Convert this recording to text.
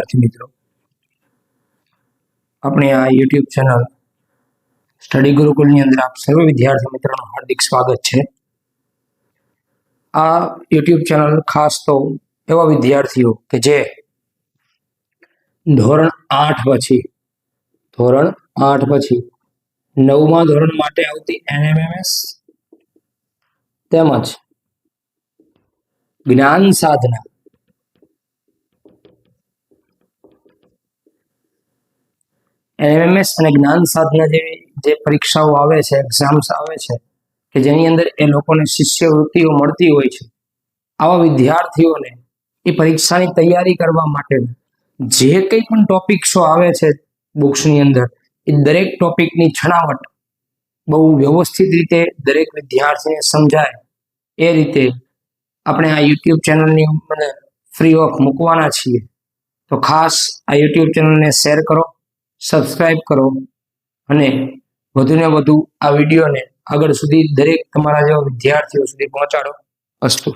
વિદ્યાર્થી મિત્રો, આપણે આ યુટ્યુબ ચેનલ સ્ટડી ગુરુકુલની અંદર આપ સર્વ વિદ્યાર્થી મિત્રોનું હાર્દિક સ્વાગત છે। આ યુટ્યુબ ચેનલ ખાસ તો એવા વિદ્યાર્થીઓ કે જે ધોરણ 8 પછી 9મા ધોરણ માટે આવતી NMMS તેમજ જ્ઞાન સાધના NMMS અને જ્ઞાન સાધના જેવી જે પરીક્ષાઓ આવે છે, એક્ઝામ્સ આવે છે કે જેની અંદર એ લોકોને શિષ્યવૃત્તિઓ મળતી હોય છે, આવા વિદ્યાર્થીઓને એ પરીક્ષાની તૈયારી કરવા માટે જે કંઈ પણ ટોપિક્સો આવે છે બુક્સની અંદર, એ દરેક ટોપિકની છણાવટ બહુ વ્યવસ્થિત રીતે દરેક વિદ્યાર્થીને સમજાય એ રીતે આપણે આ યુટ્યુબ ચેનલની અંદર ફ્રી ઓફ મૂકવાના છીએ। તો ખાસ આ યુટ્યુબ ચેનલને શેર કરો, સબસ્ક્રાઇબ કરો અને વધુને વધુ આ વિડીયોને આગળ સુધી દરેક તમારા જેવા વિદ્યાર્થીઓ સુધી પહોંચાડો। અસ્તુ।